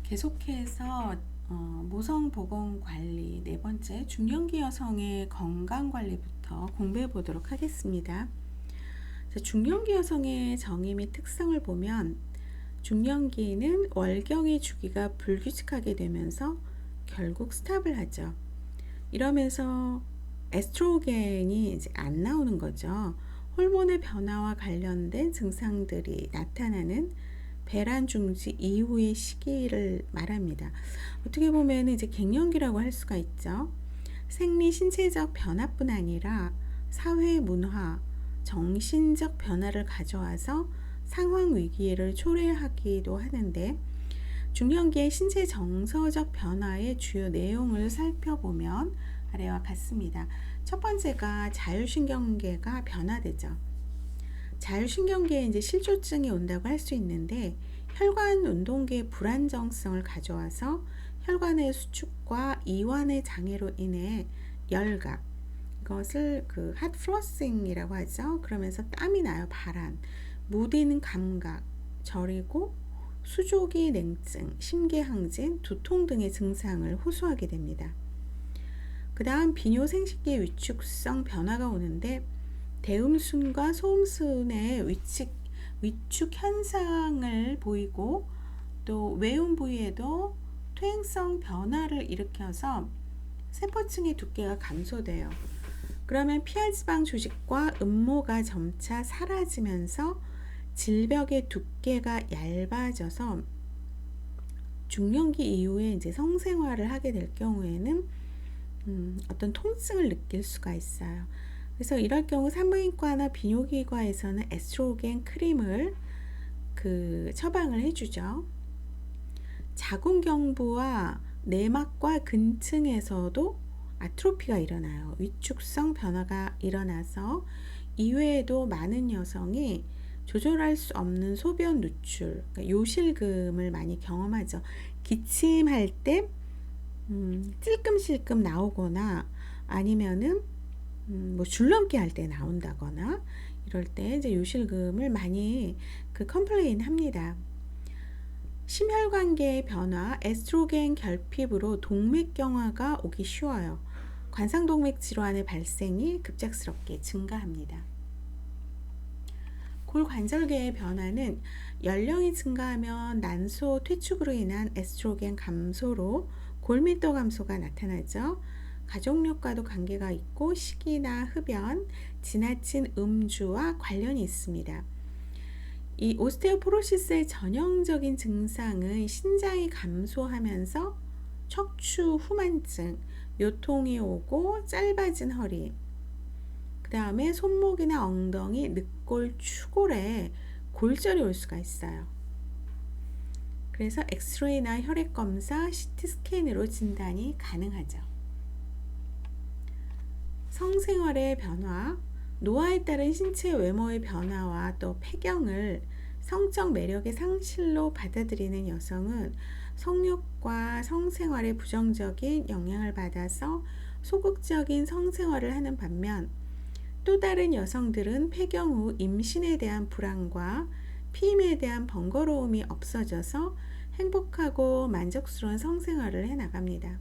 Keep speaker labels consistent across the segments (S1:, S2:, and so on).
S1: 계속해서 모성보건관리 네 번째 중년기 여성의 건강관리부터 공부해 보도록 하겠습니다. 중년기 여성의 정의 및 특성을 보면 중년기는 월경의 주기가 불규칙하게 되면서 결국 스탑을 하죠. 이러면서 에스트로겐이 이제 안 나오는 거죠. 호르몬의 변화와 관련된 증상들이 나타나는 배란 중지 이후의 시기를 말합니다. 어떻게 보면 이제 갱년기라고 할 수가 있죠. 생리 신체적 변화뿐 아니라 사회 문화, 정신적 변화를 가져와서 상황 위기를 초래하기도 하는데, 중년기의 신체 정서적 변화의 주요 내용을 살펴보면 아래와 같습니다. 첫 번째가 자율신경계가 변화되죠. 자율신경계에 이제 실조증이 온다고 할 수 있는데, 혈관 운동계의 불안정성을 가져와서 혈관의 수축과 이완의 장애로 인해 열감, 이것을 핫플러싱이라고 하죠. 그러면서 땀이 나요. 발한, 무디는 감각, 저리고 수족이 냉증, 심계항진, 두통 등의 증상을 호소하게 됩니다. 그 다음 비뇨생식기 위축성 변화가 오는데, 대음순과 소음순의 위축 현상을 보이고, 또 외음 부위에도 퇴행성 변화를 일으켜서 세포층의 두께가 감소돼요. 그러면 피하지방 조직과 음모가 점차 사라지면서 질벽의 두께가 얇아져서 중년기 이후에 이제 성생활을 하게 될 경우에는 어떤 통증을 느낄 수가 있어요. 그래서 이럴 경우 산부인과나 비뇨기과에서는 에스트로겐 크림을 처방을 해주죠. 자궁경부와 내막과 근층에서도 아트로피가 일어나요. 위축성 변화가 일어나서 이외에도 많은 여성이 조절할 수 없는 소변 누출, 그러니까 요실금을 많이 경험하죠. 기침할 때 찔끔찔끔 나오거나, 아니면은 줄넘기 할 때 나온다거나, 이럴 때 이제 요실금을 많이 컴플레인 합니다. 심혈관계의 변화, 에스트로겐 결핍으로 동맥경화가 오기 쉬워요. 관상동맥 질환의 발생이 급작스럽게 증가합니다. 골관절계의 변화는 연령이 증가하면 난소 퇴축으로 인한 에스트로겐 감소로 골밀도 감소가 나타나죠. 가족력과도 관계가 있고 식이나 흡연, 지나친 음주와 관련이 있습니다. 이 오스테오포로시스의 전형적인 증상은 신장이 감소하면서 척추 후만증, 요통이 오고 짧아진 허리, 그 다음에 손목이나 엉덩이, 늑골, 추골에 골절이 올 수가 있어요. 그래서 엑스레이나 혈액검사, CT 스캔으로 진단이 가능하죠. 성생활의 변화, 노화에 따른 신체 외모의 변화와 또 폐경을 성적 매력의 상실로 받아들이는 여성은 성욕과 성생활에 부정적인 영향을 받아서 소극적인 성생활을 하는 반면, 또 다른 여성들은 폐경 후 임신에 대한 불안과 피임에 대한 번거로움이 없어져서 행복하고 만족스러운 성생활을 해나갑니다.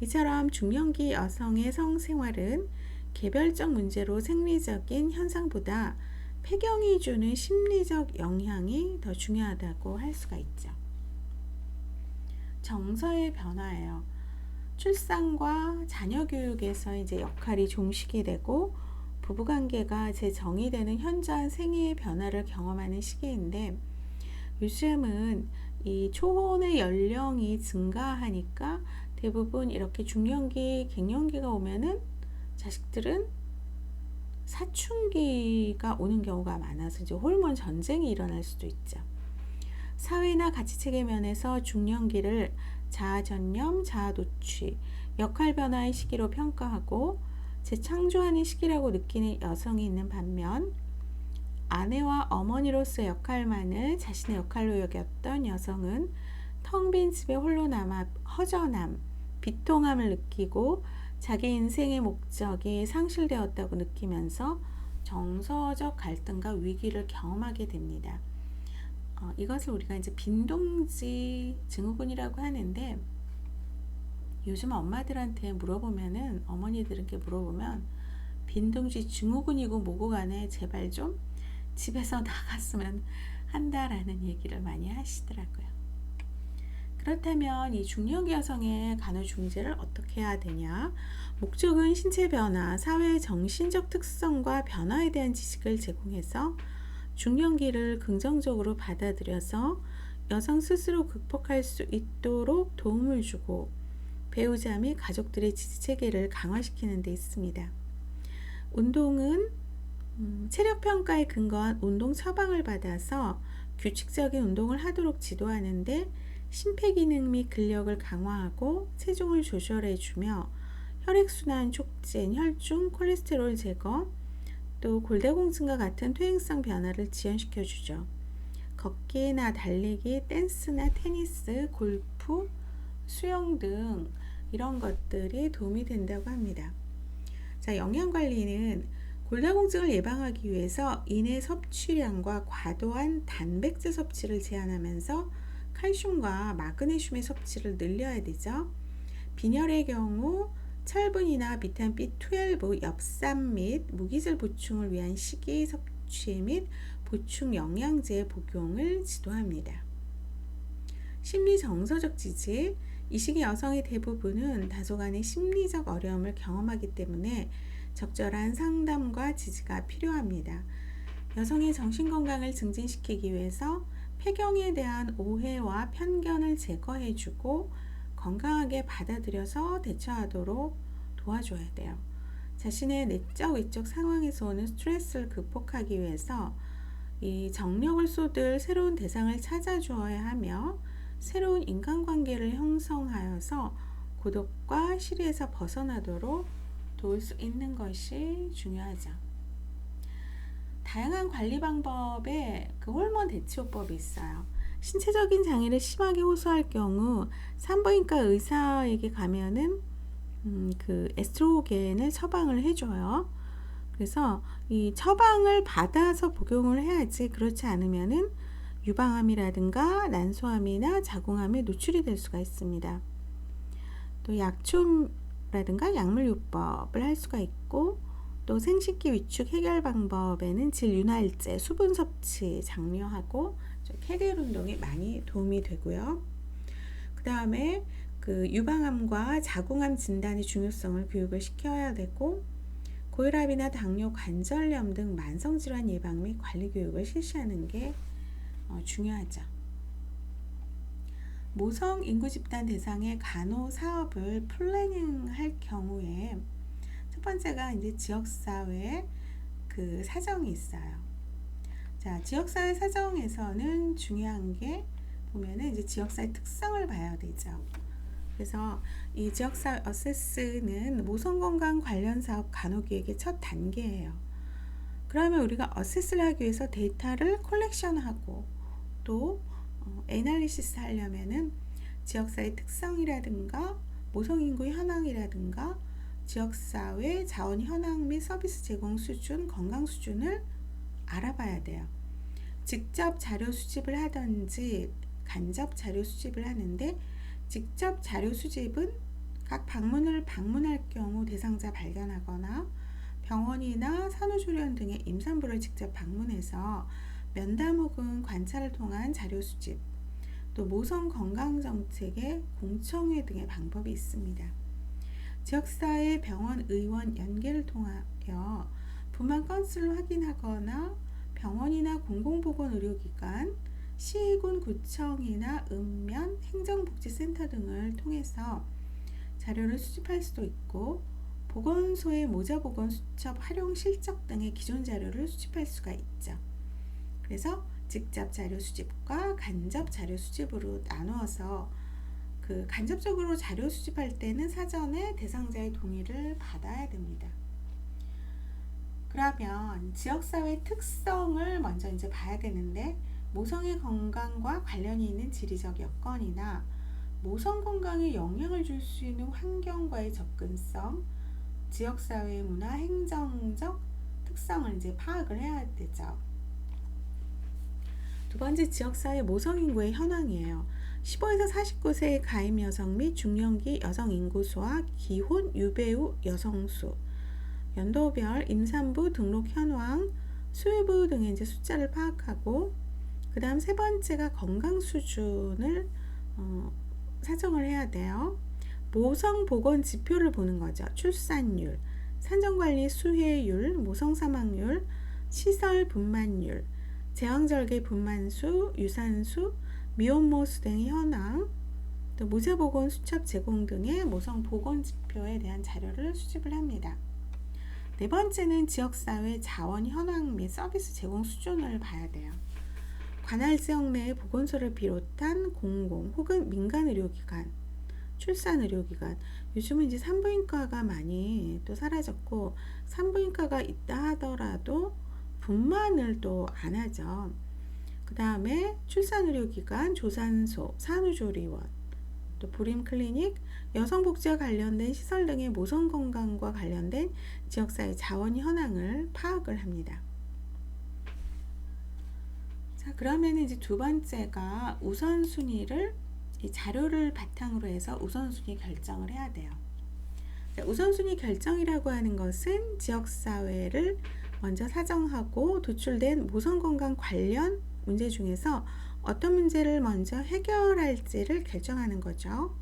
S1: 이처럼 중년기 여성의 성생활은 개별적 문제로 생리적인 현상보다 폐경이 주는 심리적 영향이 더 중요하다고 할 수가 있죠. 정서의 변화예요. 출산과 자녀 교육에서 이제 역할이 종식이 되고 부부관계가 재정의되는 현저한 생애의 변화를 경험하는 시기인데, 요즘은 이 초혼의 연령이 증가하니까 대부분 이렇게 중년기, 갱년기가 오면은 자식들은 사춘기가 오는 경우가 많아서 이제 호르몬 전쟁이 일어날 수도 있죠. 사회나 가치체계 면에서 중년기를 자아전념, 자아도취, 역할 변화의 시기로 평가하고 재창조하는 시기라고 느끼는 여성이 있는 반면, 아내와 어머니로서의 역할만을 자신의 역할로 여겼던 여성은 텅 빈 집에 홀로 남아 허전함, 비통함을 느끼고 자기 인생의 목적이 상실되었다고 느끼면서 정서적 갈등과 위기를 경험하게 됩니다. 이것을 우리가 이제 빈동지 증후군이라고 하는데, 요즘 엄마들한테 물어보면은, 어머니들께 물어보면 빈동지 증후군이고 뭐고 간에 제발 좀 집에서 나갔으면 한다라는 얘기를 많이 하시더라고요. 그렇다면 이 중년기 여성의 간호중재를 어떻게 해야 되냐? 목적은 신체 변화, 사회의 정신적 특성과 변화에 대한 지식을 제공해서 중년기를 긍정적으로 받아들여서 여성 스스로 극복할 수 있도록 도움을 주고, 배우자 및 가족들의 지지체계를 강화시키는 데 있습니다. 운동은 체력평가에 근거한 운동 처방을 받아서 규칙적인 운동을 하도록 지도하는데, 심폐기능 및 근력을 강화하고 체중을 조절해주며 혈액순환 촉진, 혈중 콜레스테롤 제거, 또 골다공증과 같은 퇴행성 변화를 지연시켜주죠. 걷기나 달리기, 댄스나 테니스, 골프, 수영 등 이런 것들이 도움이 된다고 합니다. 자, 영양관리는 골다공증을 예방하기 위해서 인의 섭취량과 과도한 단백질 섭취를 제한하면서 칼슘과 마그네슘의 섭취를 늘려야 되죠. 빈혈의 경우 철분이나 비타민 B12, 엽산 및 무기질 보충을 위한 식이 섭취 및 보충 영양제 복용을 지도합니다. 심리 정서적 지지. 이 시기 여성의 대부분은 다소간의 심리적 어려움을 경험하기 때문에 적절한 상담과 지지가 필요합니다. 여성의 정신건강을 증진시키기 위해서 폐경에 대한 오해와 편견을 제거해주고 건강하게 받아들여서 대처하도록 도와줘야 돼요. 자신의 내적, 외적 상황에서 오는 스트레스를 극복하기 위해서 이 정력을 쏟을 새로운 대상을 찾아주어야 하며, 새로운 인간관계를 형성하여서 고독과 시리에서 벗어나도록 도울 수 있는 것이 중요하죠. 다양한 관리 방법에 호르몬 대치요법이 있어요. 신체적인 장애를 심하게 호소할 경우 산부인과 의사에게 가면은 에스트로겐을 처방을 해줘요. 그래서 이 처방을 받아서 복용을 해야지, 그렇지 않으면은 유방암이라든가 난소암이나 자궁암에 노출이 될 수가 있습니다. 또 약초라든가 약물요법을 할 수가 있고, 또 생식기 위축 해결 방법에는 질윤활제, 수분 섭취 장려하고 케겔 운동이 많이 도움이 되고요. 그 다음에 유방암과 자궁암 진단의 중요성을 교육을 시켜야 되고, 고혈압이나 당뇨, 관절염 등 만성질환 예방 및 관리 교육을 실시하는 게 중요하죠. 모성 인구 집단 대상의 간호 사업을 플래닝할 경우에 첫 번째가 이제 지역사회 사정이 있어요. 자, 지역사회 사정에서는 중요한 게 보면은 이제 지역사회 특성을 봐야 되죠. 그래서 이 지역사회 어세스는 모성건강 관련 사업 간호기획의 첫 단계예요. 그러면 우리가 어세스를 하기 위해서 데이터를 컬렉션하고 또 애널리시스 하려면은 지역사회 특성이라든가 모성인구 현황이라든가 지역사회 자원 현황 및 서비스 제공 수준, 건강 수준을 알아봐야 돼요. 직접 자료 수집을 하든지 간접 자료 수집을 하는데, 직접 자료 수집은 각 방문을 방문할 경우 대상자 발견하거나 병원이나 산후조리원 등의 임산부를 직접 방문해서 면담 혹은 관찰을 통한 자료 수집, 또 모성 건강정책의 공청회 등의 방법이 있습니다. 지역사회 병원 의원 연계를 통하여 부만 건수를 확인하거나 병원이나 공공보건의료기관, 시군 구청이나 읍면 행정복지센터 등을 통해서 자료를 수집할 수도 있고, 보건소의 모자보건 수첩 활용 실적 등의 기존 자료를 수집할 수가 있죠. 그래서 직접 자료 수집과 간접 자료 수집으로 나누어서 간접적으로 자료 수집할 때는 사전에 대상자의 동의를 받아야 됩니다. 그러면 지역사회 특성을 먼저 이제 봐야 되는데, 모성의 건강과 관련이 있는 지리적 여건이나 모성 건강에 영향을 줄 수 있는 환경과의 접근성, 지역사회 문화, 행정적 특성을 이제 파악을 해야 되죠. 두 번째, 지역사회 모성 인구의 현황이에요. 15에서 49세의 가임 여성 및 중년기 여성 인구수와 기혼 유배우 여성 수, 연도별 임산부 등록 현황, 수유부 등의 이제 숫자를 파악하고, 그 다음 세 번째가 건강 수준을 사정을 해야 돼요. 모성 보건 지표를 보는 거죠. 출산율, 산정관리 수혜율, 모성 사망률, 시설 분만율, 제왕절개 분만수, 유산수, 미혼모수 등의 현황, 또 무자보건 수첩 제공 등의 모성 보건 지표에 대한 자료를 수집을 합니다. 네 번째는 지역사회 자원 현황 및 서비스 제공 수준을 봐야 돼요. 관할 지역 내의 보건소를 비롯한 공공 혹은 민간 의료기관, 출산 의료기관, 요즘은 이제 산부인과가 많이 또 사라졌고, 산부인과가 있다 하더라도 분만을 또 안 하죠. 그 다음에 출산 의료기관, 조산소, 산후조리원, 또 불임클리닉, 여성복지와 관련된 시설 등의 모성건강과 관련된 지역사회 자원 현황을 파악을 합니다. 자, 그러면 이제 두 번째가 우선순위를, 이 자료를 바탕으로 해서 우선순위 결정을 해야 돼요. 자, 우선순위 결정이라고 하는 것은 지역사회를 먼저 사정하고 도출된 모성건강 관련 문제 중에서 어떤 문제를 먼저 해결할지를 결정하는 거죠.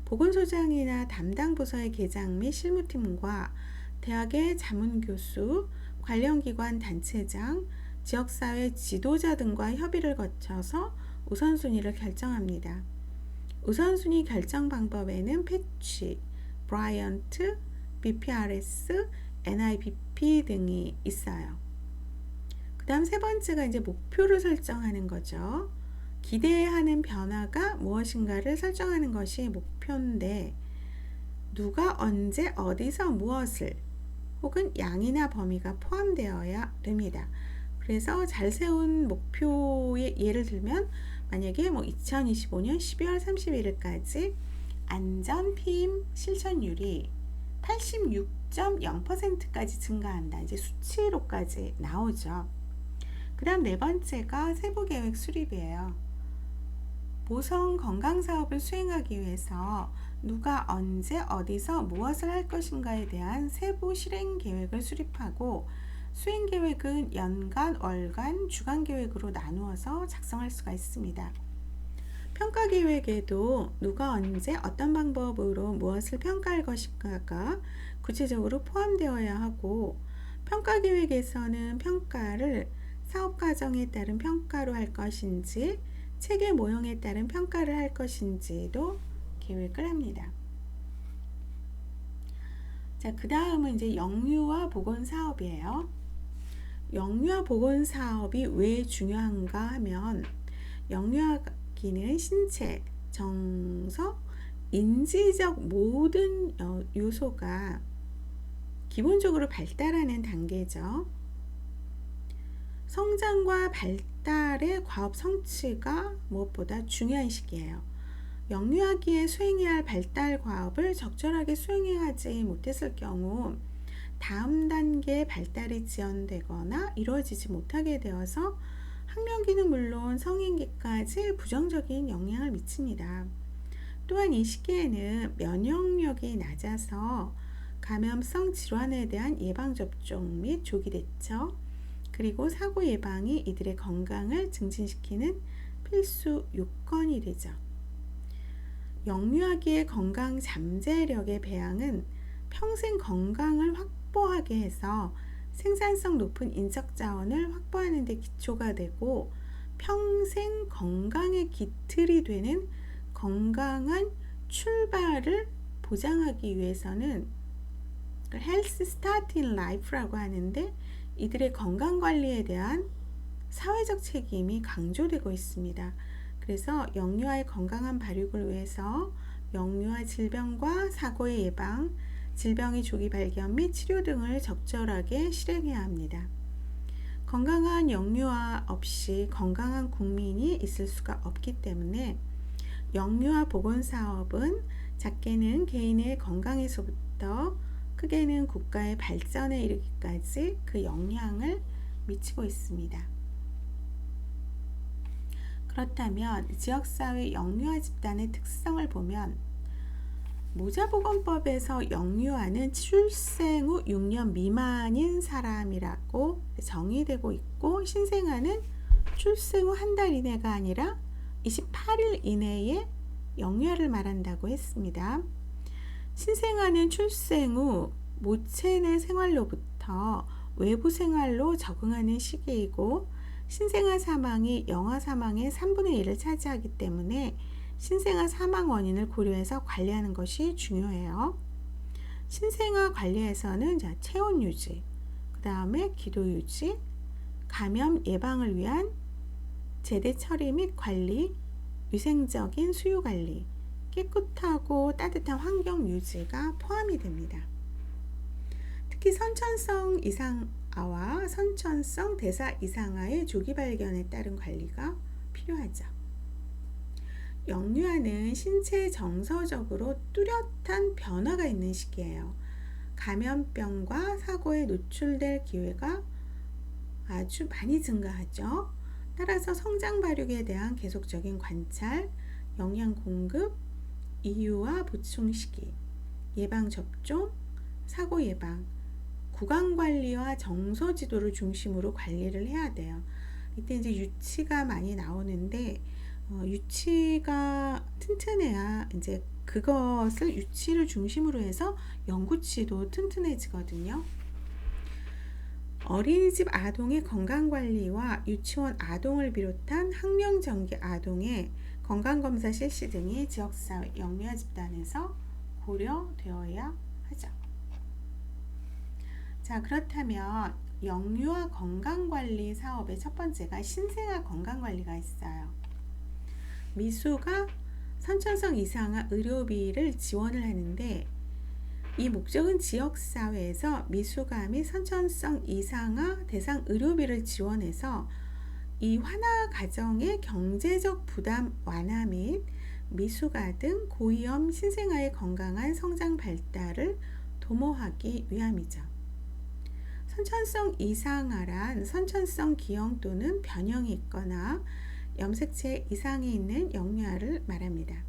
S1: 보건소장이나 담당 부서의 계장 및 실무팀과 대학의 자문교수, 관련기관 단체장, 지역사회 지도자 등과 협의를 거쳐서 우선순위를 결정합니다. 우선순위 결정 방법에는 패치, 브라이언트, BPRS, NIBP 등이 있어요. 그 다음 세 번째가 이제 목표를 설정하는 거죠. 기대하는 변화가 무엇인가를 설정하는 것이 목표인데, 누가 언제 어디서 무엇을 혹은 양이나 범위가 포함되어야 됩니다. 그래서 잘 세운 목표의 예를 들면, 만약에 2025년 12월 31일까지 안전 피임 실천율이 86.0%까지 증가한다. 이제 수치로까지 나오죠. 그 다음 네 번째가 세부계획 수립이에요. 모성 건강사업을 수행하기 위해서 누가 언제 어디서 무엇을 할 것인가에 대한 세부 실행 계획을 수립하고, 수행 계획은 연간, 월간, 주간 계획으로 나누어서 작성할 수가 있습니다. 평가 계획에도 누가 언제 어떤 방법으로 무엇을 평가할 것인가가 구체적으로 포함되어야 하고, 평가 계획에서는 평가를 사업 과정에 따른 평가로 할 것인지 체계 모형에 따른 평가를 할 것인지도 계획을 합니다. 자, 그 다음은 이제 영유아 보건 사업이에요. 영유아 보건 사업이 왜 중요한가 하면, 영유아기는 신체, 정서, 인지적 모든 요소가 기본적으로 발달하는 단계죠. 성장과 발달의 과업 성취가 무엇보다 중요한 시기예요. 영유아기에 수행해야 할 발달 과업을 적절하게 수행하지 못했을 경우 다음 단계의 발달이 지연되거나 이루어지지 못하게 되어서 학령기는 물론 성인기까지 부정적인 영향을 미칩니다. 또한 이 시기에는 면역력이 낮아서 감염성 질환에 대한 예방접종 및 조기 대처, 그리고 사고 예방이 이들의 건강을 증진시키는 필수 요건이 되죠. 영유아기의 건강 잠재력의 배양은 평생 건강을 확보하게 해서 생산성 높은 인적 자원을 확보하는 데 기초가 되고, 평생 건강의 기틀이 되는 건강한 출발을 보장하기 위해서는 헬스 스타트 인 라이프라고 하는데, 이들의 건강관리에 대한 사회적 책임이 강조되고 있습니다. 그래서 영유아의 건강한 발육을 위해서 영유아 질병과 사고의 예방, 질병의 조기 발견 및 치료 등을 적절하게 실행해야 합니다. 건강한 영유아 없이 건강한 국민이 있을 수가 없기 때문에 영유아 보건사업은 작게는 개인의 건강에서부터 크게는 국가의 발전에 이르기까지 그 영향을 미치고 있습니다. 그렇다면 지역사회 영유아 집단의 특성을 보면 모자보건법에서 영유아는 출생 후 6년 미만인 사람이라고 정의되고 있고, 신생아는 출생 후 한 달 이내가 아니라 28일 이내에 영유아를 말한다고 했습니다. 신생아는 출생 후 모체 내 생활로부터 외부 생활로 적응하는 시기이고, 신생아 사망이 영아 사망의 3분의 1을 차지하기 때문에 신생아 사망 원인을 고려해서 관리하는 것이 중요해요. 신생아 관리에서는 체온 유지, 그 다음에 기도 유지, 감염 예방을 위한 제대 처리 및 관리, 위생적인 수유 관리, 깨끗하고 따뜻한 환경 유지가 포함이 됩니다. 특히 선천성 이상아와 선천성 대사 이상아의 조기 발견에 따른 관리가 필요하죠. 영유아는 신체 정서적으로 뚜렷한 변화가 있는 시기예요. 감염병과 사고에 노출될 기회가 아주 많이 증가하죠. 따라서 성장 발육에 대한 계속적인 관찰, 영양 공급, 이유와 보충 시기, 예방 접종, 사고 예방, 구강 관리와 정서 지도를 중심으로 관리를 해야 돼요. 이때 이제 유치가 많이 나오는데 유치가 튼튼해야 이제 그것을 유치를 중심으로 해서 영구치도 튼튼해지거든요. 어린이집 아동의 건강관리와 유치원 아동을 비롯한 학령정기 아동의 건강검사 실시 등이 지역사회 영유아 집단에서 고려되어야 하죠. 자, 그렇다면 영유아 건강관리 사업의 첫 번째가 신생아 건강관리가 있어요. 미수가 선천성 이상아 의료비를 지원을 하는데, 이 목적은 지역사회에서 미수가 및 선천성 이상아 대상 의료비를 지원해서 이 환아 가정의 경제적 부담 완화 및 미수가 등 고위험 신생아의 건강한 성장 발달을 도모하기 위함이죠. 선천성 이상아란 선천성 기형 또는 변형이 있거나 염색체 이상이 있는 영유아를 말합니다.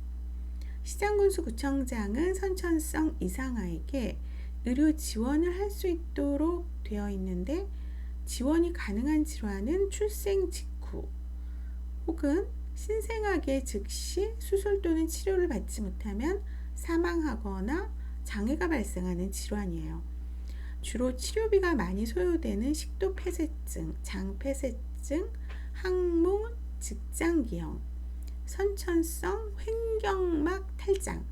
S1: 시장군수구청장은 선천성 이상아에게 의료 지원을 할 수 있도록 되어 있는데, 지원이 가능한 질환은 출생 직후 혹은 신생아계 즉시 수술 또는 치료를 받지 못하면 사망하거나 장애가 발생하는 질환이에요. 주로 치료비가 많이 소요되는 식도폐쇄증, 장폐쇄증, 항문 직장기형, 선천성 횡격막 탈장,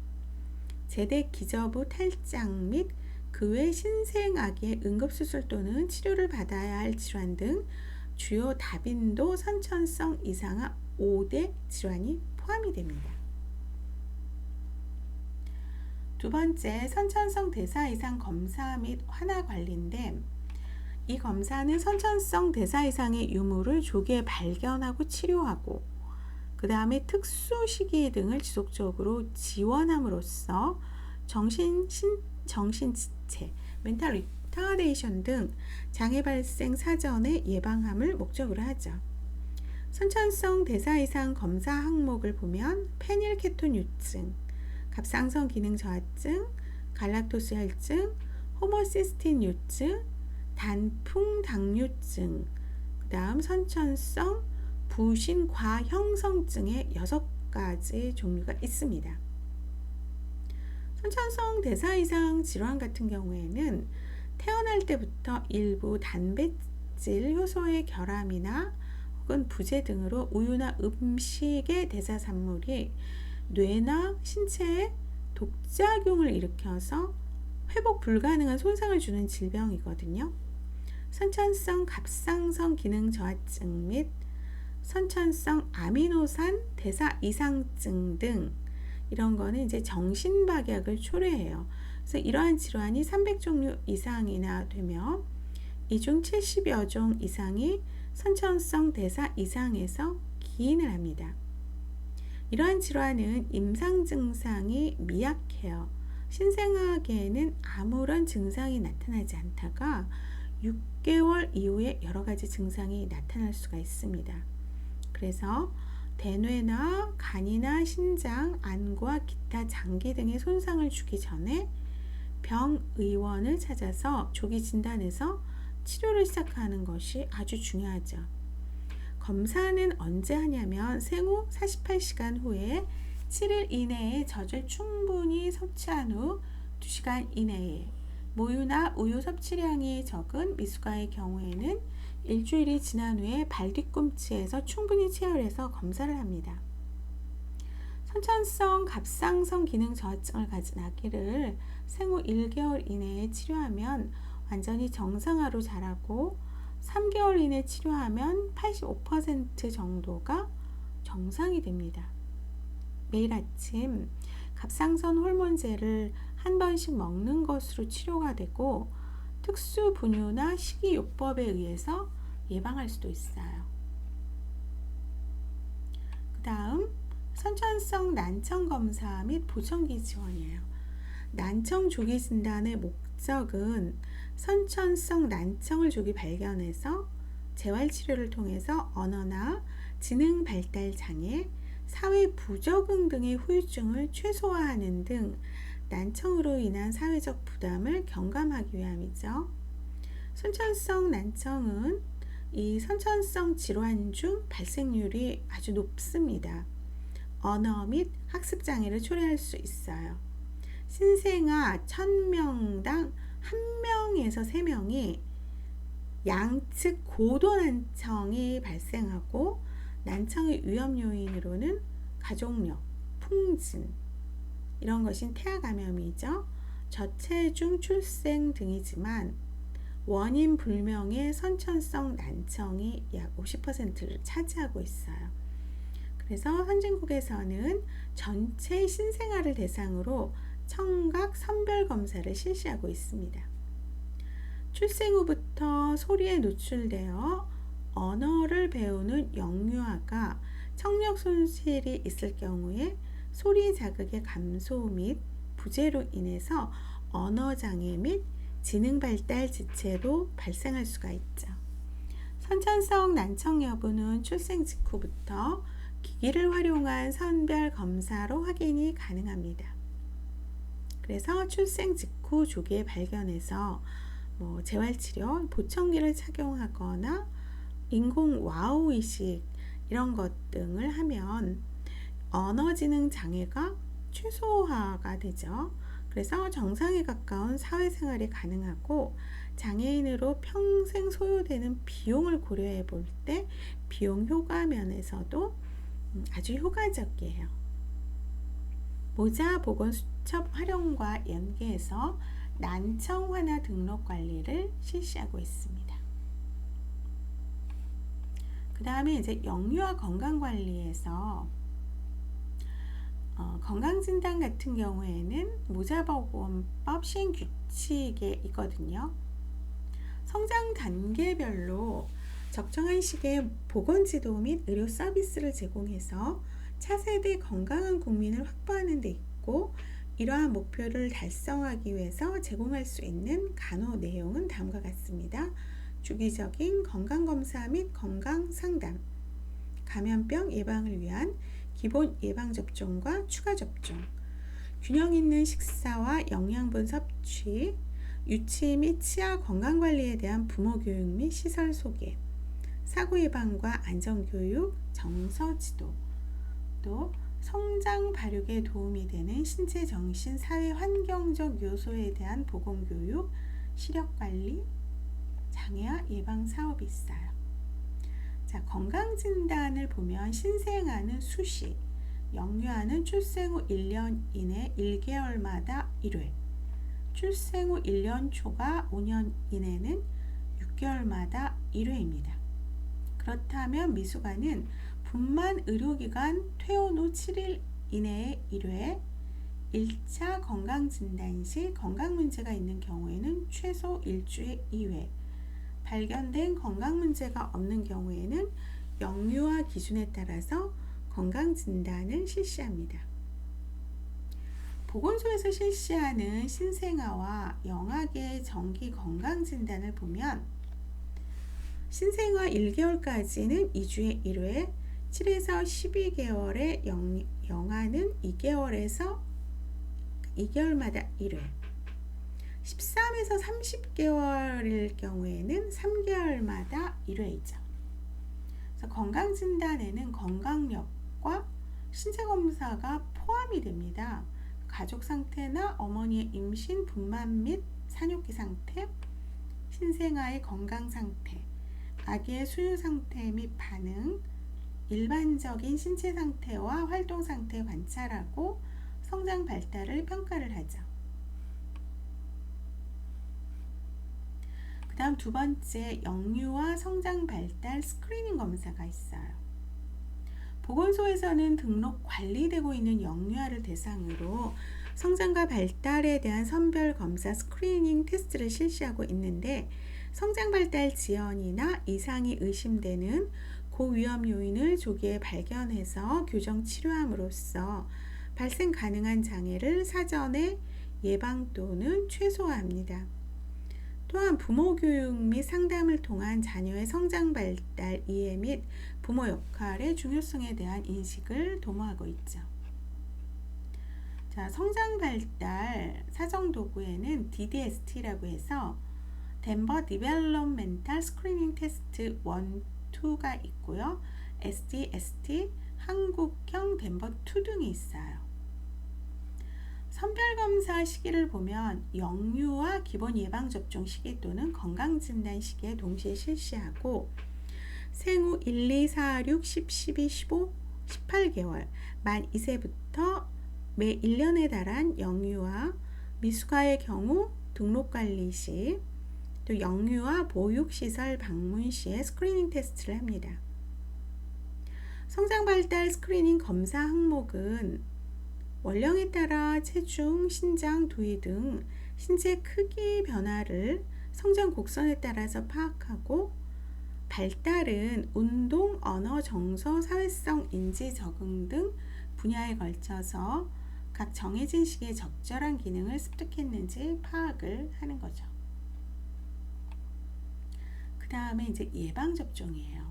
S1: 제대 기저부 탈장 및 그 외 신생아기의 응급수술 또는 치료를 받아야 할 질환 등 주요 다빈도 선천성 이상아 5대 질환이 포함이 됩니다. 두 번째, 선천성 대사 이상 검사 및 환아 관리인데, 이 검사는 선천성 대사 이상의 유무를 조기에 발견하고 치료하고, 그 다음에 특수 시기 등을 지속적으로 지원함으로써 정신지체, 멘탈 리타데이션 등 장애 발생 사전에 예방함을 목적으로 하죠. 선천성 대사 이상 검사 항목을 보면 페닐케톤 유증, 갑상선 기능 저하증, 갈락토스 혈증, 호모시스틴 유증, 단풍 당뇨증, 그 다음 선천성 부신 과형성증의 6가지 종류가 있습니다. 선천성 대사 이상 질환 같은 경우에는 태어날 때부터 일부 단백질 효소의 결함이나 혹은 부재 등으로 우유나 음식의 대사산물이 뇌나 신체에 독작용을 일으켜서 회복 불가능한 손상을 주는 질병이거든요. 선천성 갑상선 기능 저하증 및 선천성 아미노산 대사 이상증 등 이런 거는 이제 정신박약을 초래해요. 그래서 이러한 질환이 300종류 이상이나 되며 이 중 70여 종 이상이 선천성 대사 이상에서 기인을 합니다. 이러한 질환은 임상 증상이 미약해요. 신생아계에는 아무런 증상이 나타나지 않다가 6개월 이후에 여러 가지 증상이 나타날 수가 있습니다. 그래서 대뇌나 간이나 신장, 안과 기타 장기 등의 손상을 주기 전에 병의원을 찾아서 조기 진단해서 치료를 시작하는 것이 아주 중요하죠. 검사는 언제 하냐면 생후 48시간 후에 7일 이내에 젖을 충분히 섭취한 후 2시간 이내에 모유나 우유 섭취량이 적은 미숙아의 경우에는 일주일이 지난 후에 발 뒤꿈치에서 충분히 체열해서 검사를 합니다. 선천성 갑상선 기능 저하증을 가진 아기를 생후 1개월 이내에 치료하면 완전히 정상화로 자라고 3개월 이내 치료하면 85% 정도가 정상이 됩니다. 매일 아침 갑상선 호르몬제를 한 번씩 먹는 것으로 치료가 되고 특수 분유나 식이요법에 의해서 예방할 수도 있어요. 그 다음 선천성 난청 검사 및 보청기 지원이에요. 난청 조기 진단의 목적은 선천성 난청을 조기 발견해서 재활치료를 통해서 언어나 지능 발달 장애, 사회 부적응 등의 후유증을 최소화하는 등 난청으로 인한 사회적 부담을 경감하기 위함이죠. 선천성 난청은 이 선천성 질환 중 발생률이 아주 높습니다. 언어 및 학습 장애를 초래할 수 있어요. 신생아 1000명당 1명에서 3명이 양측 고도 난청이 발생하고 난청의 위험 요인으로는 가족력, 풍진 이런 것인 태아 감염이죠. 저체중 출생 등이지만 원인 불명의 선천성 난청이 약 50%를 차지하고 있어요. 그래서 선진국에서는 전체 신생아를 대상으로 청각 선별 검사를 실시하고 있습니다. 출생 후부터 소리에 노출되어 언어를 배우는 영유아가 청력 손실이 있을 경우에 소리 자극의 감소 및 부재로 인해서 언어 장애 및 지능 발달 지체도 발생할 수가 있죠. 선천성 난청 여부는 출생 직후부터 기기를 활용한 선별 검사로 확인이 가능합니다. 그래서 출생 직후 조기에 발견해서 재활치료, 보청기를 착용하거나 인공 와우 이식 이런 것 등을 하면 언어지능 장애가 최소화가 되죠. 그래서 정상에 가까운 사회생활이 가능하고 장애인으로 평생 소요되는 비용을 고려해 볼 때 비용 효과 면에서도 아주 효과적이에요. 모자 보건 수첩 활용과 연계해서 난청 환아 등록 관리를 실시하고 있습니다. 그 다음에 이제 영유아 건강관리에서 건강진단 같은 경우에는 모자보건법 시행 규칙에 있거든요. 성장 단계별로 적정한 시기에 보건지도 및 의료 서비스를 제공해서 차세대 건강한 국민을 확보하는 데 있고, 이러한 목표를 달성하기 위해서 제공할 수 있는 간호 내용은 다음과 같습니다. 주기적인 건강검사 및 건강상담, 감염병 예방을 위한 기본 예방접종과 추가접종, 균형 있는 식사와 영양분 섭취, 유치 및 치아 건강관리에 대한 부모 교육 및 시설 소개, 사고 예방과 안전교육, 정서 지도, 또 성장 발육에 도움이 되는 신체, 정신, 사회, 환경적 요소에 대한 보건교육, 시력관리, 장애아 예방 사업이 있어요. 자, 건강진단을 보면 신생아는 수시, 영유아는 출생 후 1년 이내 1개월마다 1회, 출생 후 1년 초가 5년 이내는 6개월마다 1회입니다. 그렇다면 미숙아는 분만 의료기관 퇴원 후 7일 이내에 1회, 1차 건강진단 시 건강문제가 있는 경우에는 최소 일주에 2회, 발견된 건강문제가 없는 경우에는 영유아 기준에 따라서 건강진단을 실시합니다. 보건소에서 실시하는 신생아와 영아계 정기 건강진단을 보면 신생아 1개월까지는 2주에 1회, 7에서 12개월에 영아는 2개월마다 1회, 13에서 30개월일 경우에는 3개월마다 1회이죠. 그래서 건강진단에는 건강력과 신체검사가 포함이 됩니다. 가족 상태나 어머니의 임신, 분만 및 산욕기 상태, 신생아의 건강 상태, 아기의 수유 상태 및 반응, 일반적인 신체 상태와 활동 상태 관찰하고 성장 발달을 평가를 하죠. 그 다음 두 번째, 영유아 성장 발달 스크리닝 검사가 있어요. 보건소에서는 등록 관리되고 있는 영유아를 대상으로 성장과 발달에 대한 선별 검사 스크리닝 테스트를 실시하고 있는데, 성장 발달 지연이나 이상이 의심되는 고위험 요인을 조기에 발견해서 교정 치료함으로써 발생 가능한 장애를 사전에 예방 또는 최소화합니다. 또한 부모 교육 및 상담을 통한 자녀의 성장 발달 이해 및 부모 역할의 중요성에 대한 인식을 도모하고 있죠. 자, 성장 발달 사정 도구에는 DDST라고 해서 덴버 디벨롭멘탈 스크리닝 테스트 1, 2가 있고요. SDST, 한국형 덴버 2 등이 있어요. 선별검사 시기를 보면 영유아 기본 예방접종 시기 또는 건강진단 시기에 동시에 실시하고, 생후 1, 2, 4, 6, 10, 12, 15, 18개월, 만 2세부터 매 1년에 달한 영유아 미숙아의 경우 등록관리 시, 또 영유아 보육시설 방문 시에 스크리닝 테스트를 합니다. 성장발달 스크리닝 검사 항목은 원령에 따라 체중, 신장, 부위 등 신체 크기 변화를 성장 곡선에 따라서 파악하고, 발달은 운동, 언어, 정서, 사회성, 인지, 적응 등 분야에 걸쳐서 각 정해진 시기에 적절한 기능을 습득했는지 파악을 하는 거죠. 그 다음에 이제 예방접종이에요.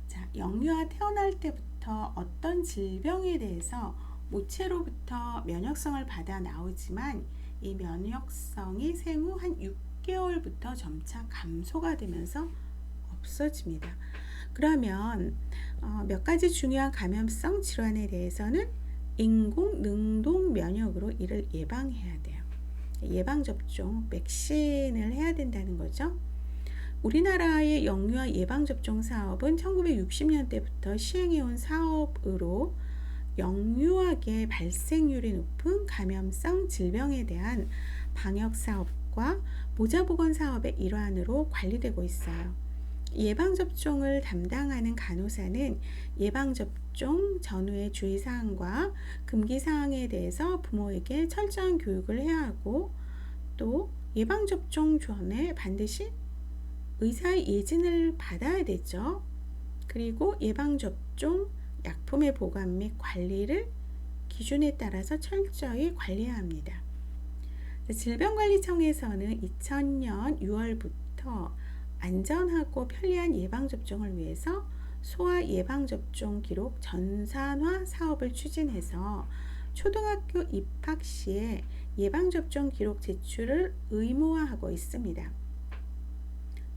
S1: 자, 영유아 태어날 때부터 어떤 질병에 대해서 모체로부터 면역성을 받아 나오지만 이 면역성이 생후 한 6개월부터 점차 감소가 되면서 없어집니다. 그러면 몇 가지 중요한 감염성 질환에 대해서는 인공 능동 면역으로 이를 예방해야 돼요. 예방접종, 백신을 해야 된다는 거죠. 우리나라의 영유아 예방접종 사업은 1960년대부터 시행해온 사업으로 영유아계 발생률이 높은 감염성 질병에 대한 방역사업과 모자보건 사업의 일환으로 관리되고 있어요. 예방접종을 담당하는 간호사는 예방접종 전후의 주의사항과 금기사항에 대해서 부모에게 철저한 교육을 해야 하고, 또 예방접종 전에 반드시 의사의 예진을 받아야 되죠. 그리고 예방접종 약품의 보관 및 관리를 기준에 따라서 철저히 관리해야 합니다. 질병관리청에서는 2000년 6월부터 안전하고 편리한 예방접종을 위해서 소아 예방접종 기록 전산화 사업을 추진해서 초등학교 입학 시에 예방접종 기록 제출을 의무화하고 있습니다.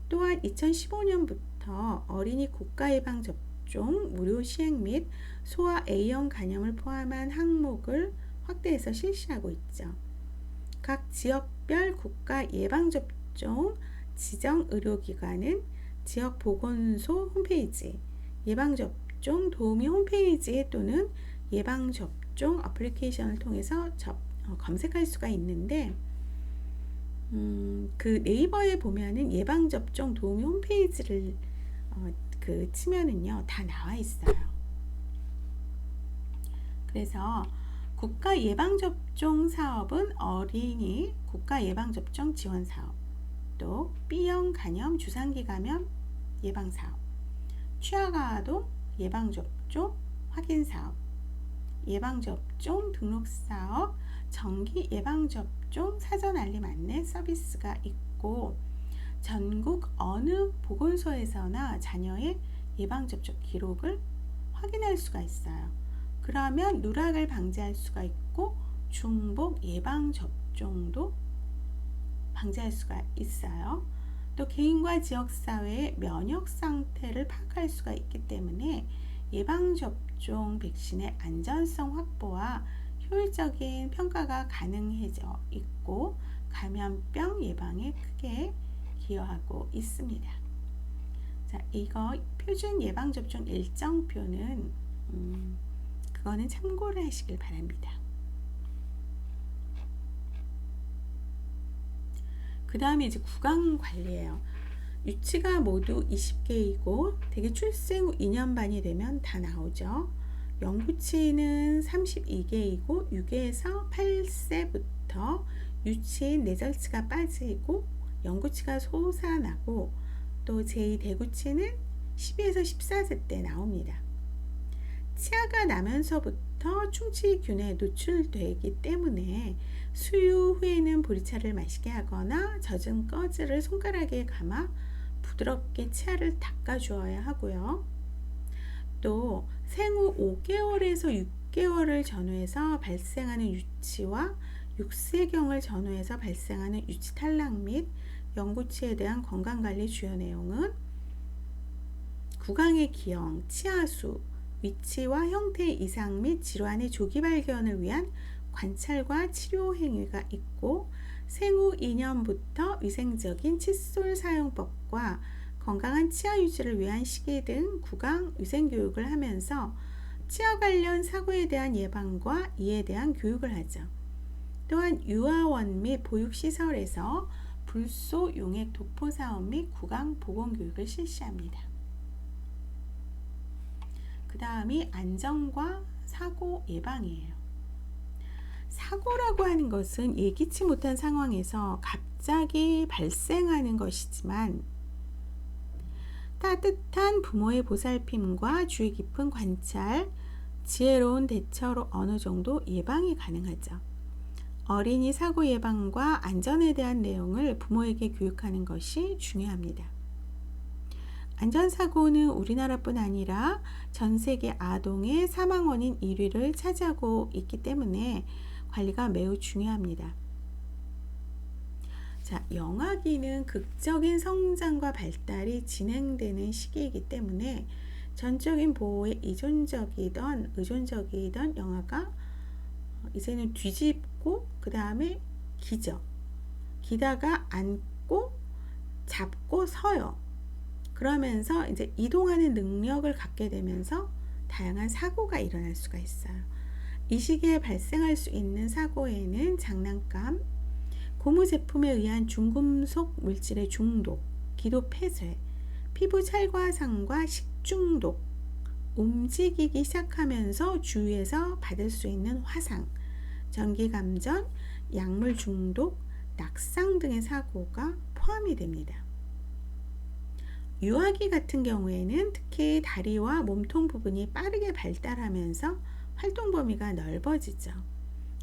S1: 또한 2015년부터 어린이 국가예방접종 무료 시행 및 소아 A형 간염을 포함한 항목을 확대해서 실시하고 있죠. 각 지역별 국가예방접종 지정 의료기관은 지역보건소 홈페이지, 예방접종 도우미 홈페이지 또는 예방접종 어플리케이션을 통해서 검색할 수가 있는데, 그 네이버에 보면은 예방접종 도우미 홈페이지를 치면은요 다 나와 있어요. 그래서 국가예방접종 사업은 어린이 국가예방접종 지원사업, 또 B형 간염, 주산기 감염 예방사업, 취약아동 예방접종 확인사업, 예방접종 등록사업, 정기 예방접종 사전 알림 안내 서비스가 있고, 전국 어느 보건소에서나 자녀의 예방접종 기록을 확인할 수가 있어요. 그러면 누락을 방지할 수가 있고 중복 예방접종도 방지할 수가 있어요. 또 개인과 지역사회의 면역 상태를 파악할 수가 있기 때문에 예방접종 백신의 안전성 확보와 효율적인 평가가 가능해져 있고 감염병 예방에 크게 기여하고 있습니다. 자, 이거 표준 예방접종 일정표는 그거는 참고를 하시길 바랍니다. 그 다음에 이제 구강 관리예요. 유치가 모두 20개이고 대개 출생 후 2년 반이 되면 다 나오죠. 영구치는 32개이고 6에서 8세부터 유치인 뇌절치가 빠지고 영구치가 솟아나고 또 제2대구치는 12에서 14세 때 나옵니다. 치아가 나면서부터 충치균에 노출되기 때문에 수유 후에는 보리차를 마시게 하거나 젖은 꺼즈를 손가락에 감아 부드럽게 치아를 닦아주어야 하고요. 또 생후 5개월에서 6개월을 전후해서 발생하는 유치와 6세경을 전후해서 발생하는 유치 탈락 및 영구치에 대한 건강관리 주요 내용은 구강의 기형, 치아수, 위치와 형태의 이상 및 질환의 조기 발견을 위한 관찰과 치료 행위가 있고 생후 2년부터 위생적인 칫솔 사용법과 건강한 치아 유지를 위한 식이 등 구강 위생 교육을 하면서 치아 관련 사고에 대한 예방과 이에 대한 교육을 하죠. 또한 유아원 및 보육시설에서 불소 용액 도포 사업 및 구강 보건 교육을 실시합니다. 그 다음이 안전과 사고 예방이에요. 사고라고 하는 것은 예기치 못한 상황에서 갑자기 발생하는 것이지만 따뜻한 부모의 보살핌과 주의 깊은 관찰, 지혜로운 대처로 어느 정도 예방이 가능하죠. 어린이 사고 예방과 안전에 대한 내용을 부모에게 교육하는 것이 중요합니다. 안전사고는 우리나라뿐 아니라 전 세계 아동의 사망 원인 1위를 차지하고 있기 때문에 관리가 매우 중요합니다. 자, 영아기는 극적인 성장과 발달이 진행되는 시기이기 때문에 전적인 보호에 의존적이던 영아가 이제는 뒤집고 그 다음에 기죠. 기다가 앉고 잡고 서요. 그러면서 이제 이동하는 능력을 갖게 되면서 다양한 사고가 일어날 수가 있어요. 이 시기에 발생할 수 있는 사고에는 장난감, 고무 제품에 의한 중금속 물질의 중독, 기도 폐쇄, 피부 찰과상과 식중독, 움직이기 시작하면서 주위에서 받을 수 있는 화상, 전기감전, 약물 중독, 낙상 등의 사고가 포함이 됩니다. 유아기 같은 경우에는 특히 다리와 몸통 부분이 빠르게 발달하면서 활동 범위가 넓어지죠.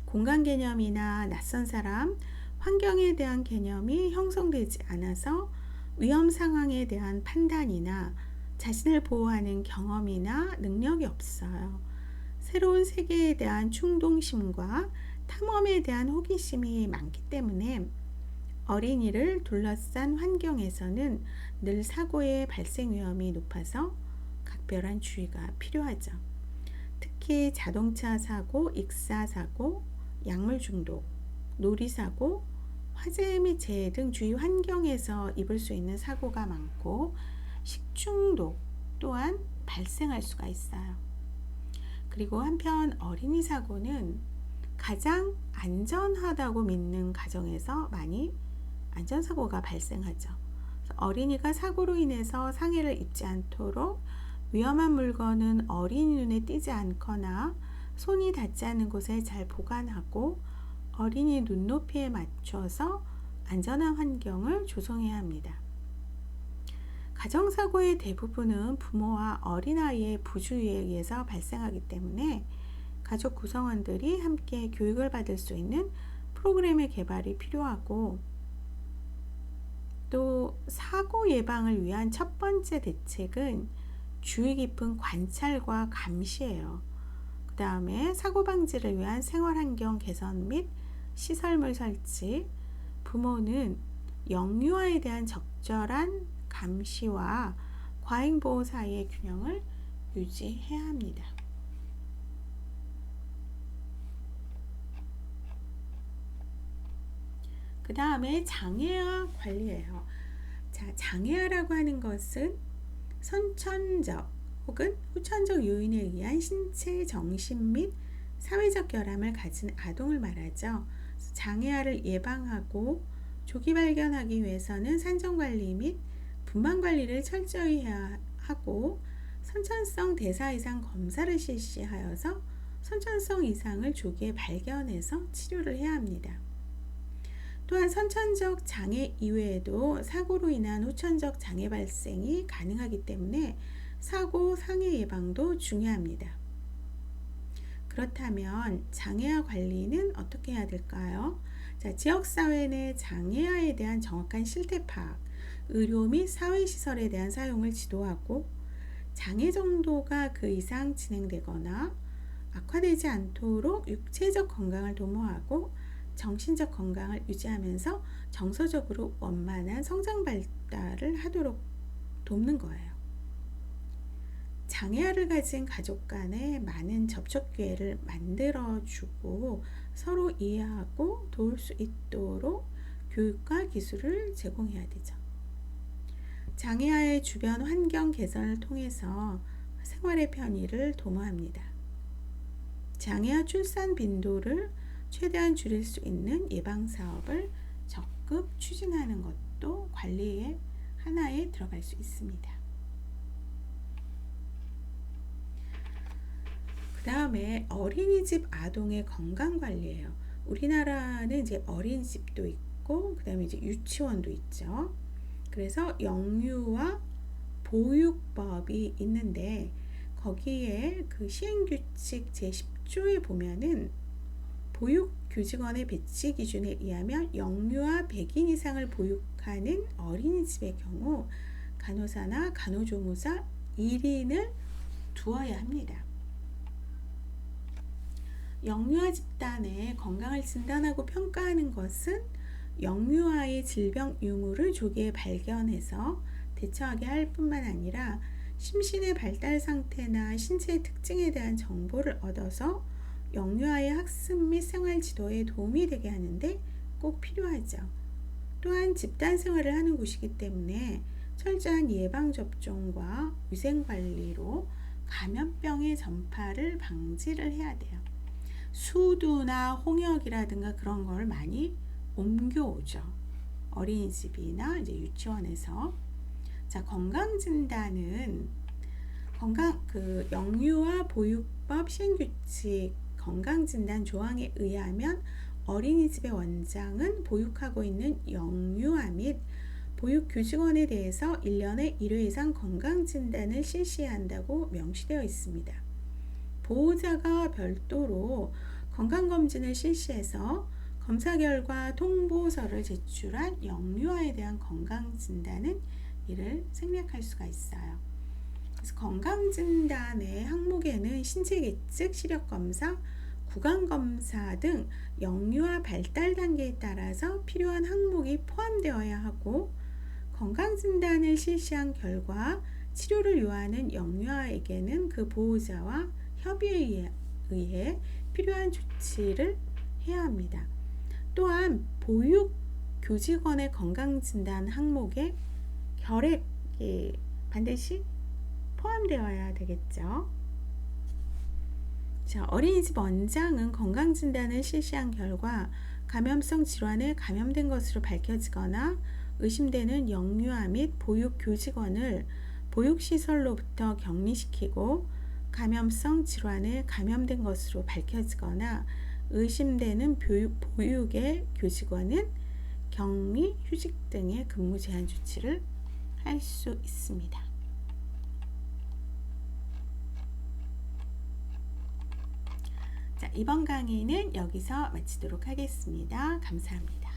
S1: 공간 개념이나 낯선 사람, 환경에 대한 개념이 형성되지 않아서 위험 상황에 대한 판단이나 자신을 보호하는 경험이나 능력이 없어요. 새로운 세계에 대한 충동심과 탐험에 대한 호기심이 많기 때문에 어린이를 둘러싼 환경에서는 늘 사고의 발생 위험이 높아서 각별한 주의가 필요하죠. 특히 자동차 사고, 익사 사고, 약물 중독, 놀이 사고, 화재 및 재해 등 주위 환경에서 입을 수 있는 사고가 많고 식중독 또한 발생할 수가 있어요. 그리고 한편 어린이 사고는 가장 안전하다고 믿는 가정에서 많이 안전사고가 발생하죠. 어린이가 사고로 인해서 상해를 입지 않도록 위험한 물건은 어린이 눈에 띄지 않거나 손이 닿지 않는 곳에 잘 보관하고 어린이 눈높이에 맞춰서 안전한 환경을 조성해야 합니다. 가정사고의 대부분은 부모와 어린아이의 부주의에 의해서 발생하기 때문에 가족 구성원들이 함께 교육을 받을 수 있는 프로그램의 개발이 필요하고 또 사고 예방을 위한 첫 번째 대책은 주의 깊은 관찰과 감시예요. 그 다음에 사고 방지를 위한 생활환경 개선 및 시설물 설치, 부모는 영유아에 대한 적절한 감시와 과잉보호 사이의 균형을 유지해야 합니다. 그 다음에 장애아 관리예요. 자, 장애아라고 하는 것은 선천적 혹은 후천적 요인에 의한 신체, 정신 및 사회적 결함을 가진 아동을 말하죠. 장애아를 예방하고 조기 발견하기 위해서는 산정관리 및 분만관리를 철저히 해야 하고 선천성 대사 이상 검사를 실시하여서 선천성 이상을 조기에 발견해서 치료를 해야 합니다. 또한 선천적 장애 이외에도 사고로 인한 후천적 장애 발생이 가능하기 때문에 사고 상해 예방도 중요합니다. 그렇다면 장애아 관리는 어떻게 해야 될까요? 자, 지역사회 내 장애아에 대한 정확한 실태 파악, 의료 및 사회시설에 대한 사용을 지도하고 장애 정도가 그 이상 진행되거나 악화되지 않도록 육체적 건강을 도모하고 정신적 건강을 유지하면서 정서적으로 원만한 성장 발달을 하도록 돕는 거예요. 장애아를 가진 가족 간에 많은 접촉 기회를 만들어주고 서로 이해하고 도울 수 있도록 교육과 기술을 제공해야 되죠. 장애아의 주변 환경 개선을 통해서 생활의 편의를 도모합니다. 장애아 출산 빈도를 최대한 줄일 수 있는 예방사업을 적극 추진하는 것도 관리의 하나에 들어갈 수 있습니다. 그 다음에 어린이집 아동의 건강관리예요. 우리나라는 이제 어린이집도 있고 그 다음에 이제 유치원도 있죠. 그래서 영유아 보육법이 있는데 거기에 그 시행규칙 제10조에 보면은 보육교직원의 배치 기준에 의하면 영유아 100인 이상을 보육하는 어린이집의 경우 간호사나 간호조무사 1인을 두어야 합니다. 영유아 집단의 건강을 진단하고 평가하는 것은 영유아의 질병 유무를 조기에 발견해서 대처하게 할 뿐만 아니라 심신의 발달 상태나 신체의 특징에 대한 정보를 얻어서 영유아의 학습 및 생활 지도에 도움이 되게 하는데 꼭 필요하죠. 또한 집단 생활을 하는 곳이기 때문에 철저한 예방접종과 위생관리로 감염병의 전파를 방지를 해야 돼요. 수두나 홍역이라든가 그런 걸 많이 옮겨오죠. 어린이집이나 이제 유치원에서. 자, 건강진단은 영유아 보육법 시행규칙 건강진단 조항에 의하면 어린이집의 원장은 보육하고 있는 영유아 및 보육교직원에 대해서 1년에 1회 이상 건강진단을 실시해야 한다고 명시되어 있습니다. 보호자가 별도로 건강검진을 실시해서 검사 결과 통보서를 제출한 영유아에 대한 건강진단은 이를 생략할 수가 있어요. 그래서 건강진단의 항목에는 신체계측, 시력검사, 구강검사 등 영유아 발달 단계에 따라서 필요한 항목이 포함되어야 하고 건강진단을 실시한 결과 치료를 요하는 영유아에게는 그 보호자와 협의에 의해 필요한 조치를 해야 합니다. 또한 보육교직원의 건강진단 항목에 결핵이 반드시 포함되어야 되겠죠. 자, 어린이집 원장은 건강진단을 실시한 결과 감염성 질환에 감염된 것으로 밝혀지거나 의심되는 영유아 및 보육교직원을 보육시설로부터 격리시키고 감염성 질환에 감염된 것으로 밝혀지거나 의심되는 보육의 교직원은 격리, 휴직 등의 근무 제한 조치를 할 수 있습니다. 자, 이번 강의는 여기서 마치도록 하겠습니다. 감사합니다.